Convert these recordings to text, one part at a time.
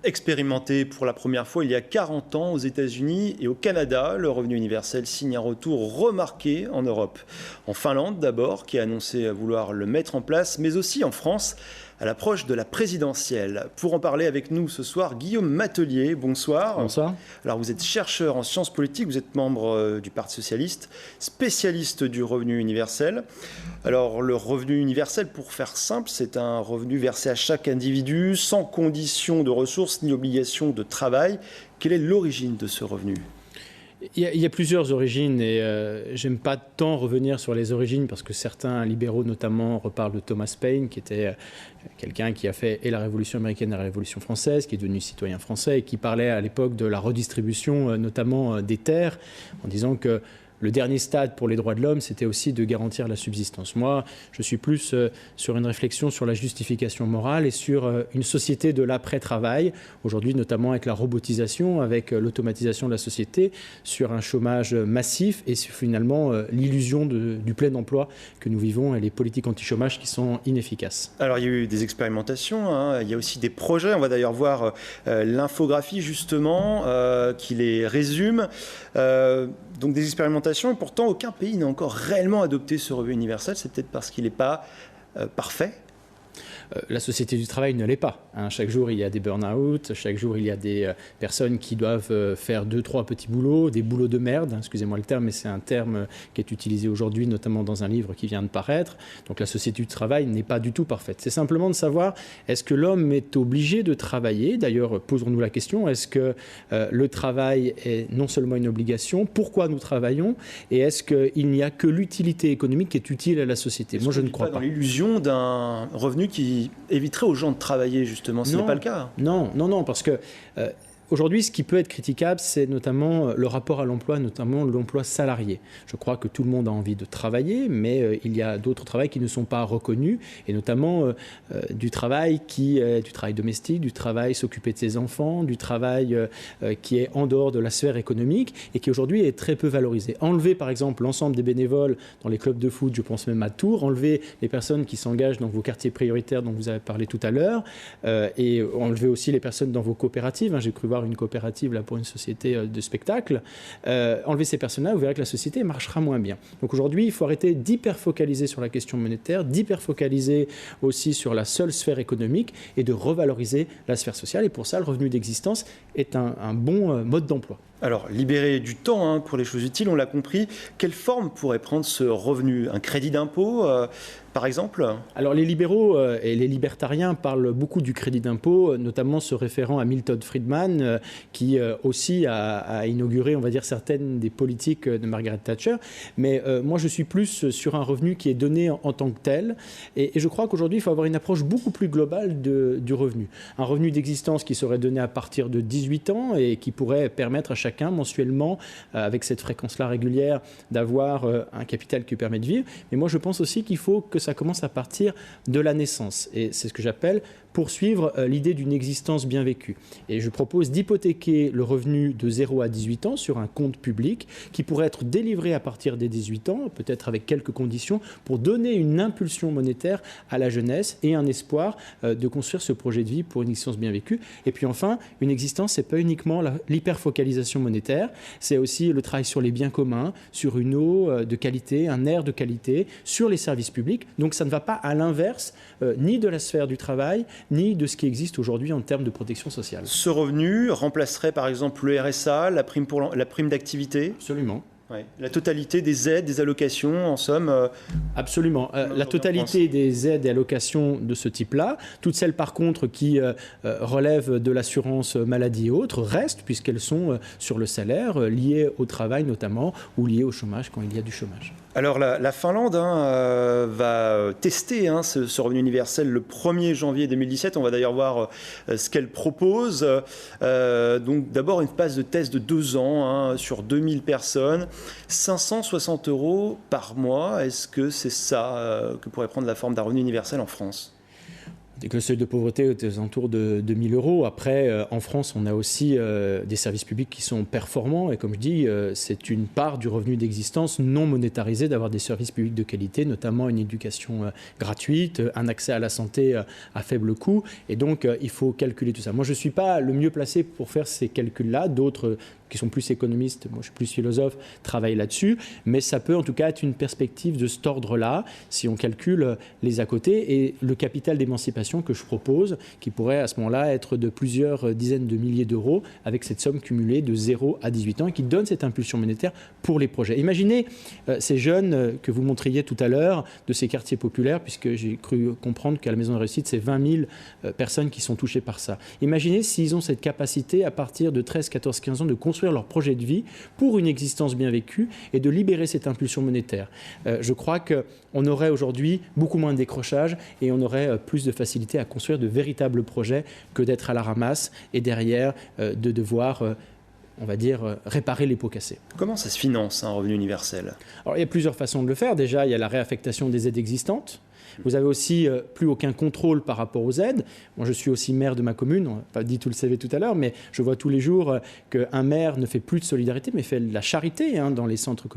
expérimenté pour la première fois il y a 40 ans aux États-Unis et au Canada. Le revenu universel signe un retour remarqué en Europe. En Finlande d'abord, qui a annoncé vouloir le mettre en place, mais aussi en France, à l'approche de la présidentielle. Pour en parler avec nous ce soir, Guillaume Matelier, bonsoir. Bonsoir. Alors vous êtes chercheur en sciences politiques, vous êtes membre du Parti socialiste, spécialiste du revenu universel. Alors le revenu universel, pour faire simple, c'est un revenu versé à chaque individu, sans condition de ressources ni obligation de travail. Quelle est l'origine de ce revenu ? Il y a plusieurs origines et j'aime pas tant revenir sur les origines parce que certains libéraux notamment reparlent de Thomas Paine qui était quelqu'un qui a fait et la Révolution américaine et la Révolution française, qui est devenu citoyen français et qui parlait à l'époque de la redistribution notamment des terres en disant que le dernier stade pour les droits de l'homme, c'était aussi de garantir la subsistance. Moi, je suis plus sur une réflexion sur la justification morale et sur une société de l'après-travail, aujourd'hui notamment avec la robotisation, avec l'automatisation de la société, sur un chômage massif et sur finalement l'illusion du plein emploi que nous vivons et les politiques anti-chômage qui sont inefficaces. Alors, il y a eu des expérimentations, hein. Il y a aussi des projets. On va d'ailleurs voir l'infographie, justement, qui les résume. Donc des expérimentations, et pourtant aucun pays n'a encore réellement adopté ce revenu universel. C'est peut-être parce qu'il n'est pas parfait. La société du travail ne l'est pas. Chaque jour, il y a des burn-out, chaque jour, il y a des personnes qui doivent faire 2-3 petits boulots, des boulots de merde, excusez-moi le terme, mais c'est un terme qui est utilisé aujourd'hui, notamment dans un livre qui vient de paraître. Donc la société du travail n'est pas du tout parfaite. C'est simplement de savoir, est-ce que l'homme est obligé de travailler ? D'ailleurs, posons-nous la question, est-ce que le travail est non seulement une obligation ? Pourquoi nous travaillons ? Et est-ce qu'il n'y a que l'utilité économique qui est utile à la société ? Moi, je ne crois pas. Dans l'illusion d'un revenu qui éviterait aux gens de travailler, justement. Ce n'est pas le cas. Non, parce que aujourd'hui, ce qui peut être critiquable, c'est notamment le rapport à l'emploi, notamment l'emploi salarié. Je crois que tout le monde a envie de travailler, mais il y a d'autres travails qui ne sont pas reconnus, et notamment du travail qui est du travail domestique, du travail s'occuper de ses enfants, du travail qui est en dehors de la sphère économique et qui aujourd'hui est très peu valorisé. Enlever par exemple l'ensemble des bénévoles dans les clubs de foot, je pense même à Tours, enlever les personnes qui s'engagent dans vos quartiers prioritaires dont vous avez parlé tout à l'heure, et enlever aussi les personnes dans vos coopératives. J'ai cru voir une coopérative là, pour une société de spectacle, enlever ces personnes-là, vous verrez que la société marchera moins bien. Donc aujourd'hui, il faut arrêter d'hyper-focaliser sur la question monétaire, d'hyper-focaliser aussi sur la seule sphère économique et de revaloriser la sphère sociale. Et pour ça, le revenu d'existence est un bon mode d'emploi. Alors, libérer du temps pour les choses utiles, on l'a compris. Quelle forme pourrait prendre ce revenu ? Un crédit d'impôt, par exemple ? Alors, les libéraux et les libertariens parlent beaucoup du crédit d'impôt, notamment se référant à Milton Friedman, qui aussi a inauguré, on va dire, certaines des politiques de Margaret Thatcher. Mais moi, je suis plus sur un revenu qui est donné en tant que tel. Et je crois qu'aujourd'hui, il faut avoir une approche beaucoup plus globale du revenu. Un revenu d'existence qui serait donné à partir de 18 ans et qui pourrait permettre à chacun mensuellement, avec cette fréquence-là régulière, d'avoir un capital qui permet de vivre. Mais moi, je pense aussi qu'il faut que ça commence à partir de la naissance. Et c'est ce que j'appelle poursuivre l'idée d'une existence bien vécue. Et je propose d'hypothéquer le revenu de 0 à 18 ans sur un compte public qui pourrait être délivré à partir des 18 ans, peut-être avec quelques conditions, pour donner une impulsion monétaire à la jeunesse et un espoir de construire ce projet de vie pour une existence bien vécue. Et puis enfin, une existence, ce n'est pas uniquement l'hyperfocalisation monétaire, c'est aussi le travail sur les biens communs, sur une eau de qualité, un air de qualité, sur les services publics. Donc ça ne va pas à l'inverse ni de la sphère du travail, ni de ce qui existe aujourd'hui en termes de protection sociale. Ce revenu remplacerait par exemple le RSA, la prime d'activité ? Absolument. Ouais. La totalité des aides, des allocations, en somme Absolument. La totalité des aides et allocations de ce type-là, toutes celles par contre qui relèvent de l'assurance maladie et autres, restent puisqu'elles sont sur le salaire, liées au travail notamment, ou liées au chômage quand il y a du chômage. Alors la Finlande va tester ce revenu universel le 1er janvier 2017. On va d'ailleurs voir ce qu'elle propose. Donc d'abord une phase de test de 2 ans sur 2000 personnes. 560 € par mois. Est-ce que c'est ça que pourrait prendre la forme d'un revenu universel en France ? Le seuil de pauvreté est aux alentours de 2 000 euros. Après, en France, on a aussi des services publics qui sont performants. Et comme je dis, c'est une part du revenu d'existence non monétarisé d'avoir des services publics de qualité, notamment une éducation gratuite, un accès à la santé à faible coût. Et donc, il faut calculer tout ça. Moi, je ne suis pas le mieux placé pour faire ces calculs-là. D'autres qui sont plus économistes, moi je suis plus philosophe, travaillent là-dessus. Mais ça peut en tout cas être une perspective de cet ordre-là, si on calcule les à côté. Et le capital d'émancipation que je propose, qui pourrait à ce moment-là être de plusieurs dizaines de milliers d'euros, avec cette somme cumulée de 0 à 18 ans, et qui donne cette impulsion monétaire pour les projets. Imaginez ces jeunes que vous montriez tout à l'heure, de ces quartiers populaires, puisque j'ai cru comprendre qu'à la Maison de Réussite, c'est 20 000 personnes qui sont touchées par ça. Imaginez s'ils ont cette capacité, à partir de 13, 14, 15 ans, de construire leur projet de vie pour une existence bien vécue et de libérer cette impulsion monétaire. Je crois qu'on aurait aujourd'hui beaucoup moins de décrochage et on aurait plus de facilité à construire de véritables projets que d'être à la ramasse et derrière de devoir on va dire, réparer les pots cassés. Comment ça se finance, un revenu universel ? Alors, il y a plusieurs façons de le faire. Déjà, il y a la réaffectation des aides existantes. Vous avez aussi plus aucun contrôle par rapport aux aides. Moi, je suis aussi maire de ma commune. On n'a pas dit tout le CV tout à l'heure, mais je vois tous les jours qu'un maire ne fait plus de solidarité, mais fait de la charité dans les centres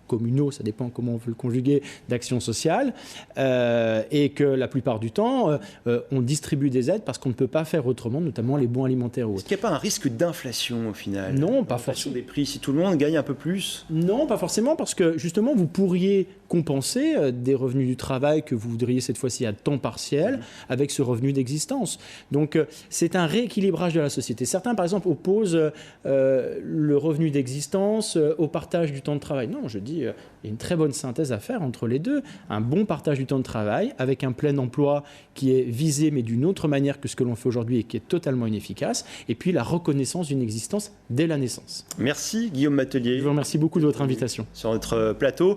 communaux, ça dépend comment on veut le conjuguer, d'action sociale. Et que la plupart du temps, on distribue des aides parce qu'on ne peut pas faire autrement, notamment les bons alimentaires ou autres. Est-ce qu'il n'y a pas un risque d'inflation au final ? Non, pas forcément. Des prix, si tout le monde gagne un peu plus ? Non, pas forcément, parce que justement, vous pourriez compenser des revenus du travail que vous voudriez cette fois-ci à temps partiel avec ce revenu d'existence. Donc, c'est un rééquilibrage de la société. Certains, par exemple, opposent le revenu d'existence au partage du temps de travail. Non, je dis, il y a une très bonne synthèse à faire entre les deux. Un bon partage du temps de travail avec un plein emploi qui est visé, mais d'une autre manière que ce que l'on fait aujourd'hui et qui est totalement inefficace. Et puis, la reconnaissance d'une existence dès la naissance. Merci, Guillaume Matelier. Je vous remercie beaucoup de votre invitation. Sur notre plateau.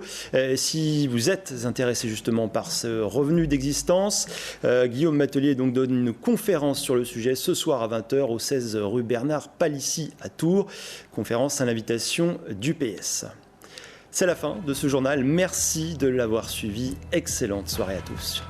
Si vous êtes intéressé justement par ce revenu d'existence, Guillaume Matelier donc donne une conférence sur le sujet ce soir à 20h au 16 rue Bernard Palissy à Tours. Conférence à l'invitation du PS. C'est la fin de ce journal. Merci de l'avoir suivi. Excellente soirée à tous.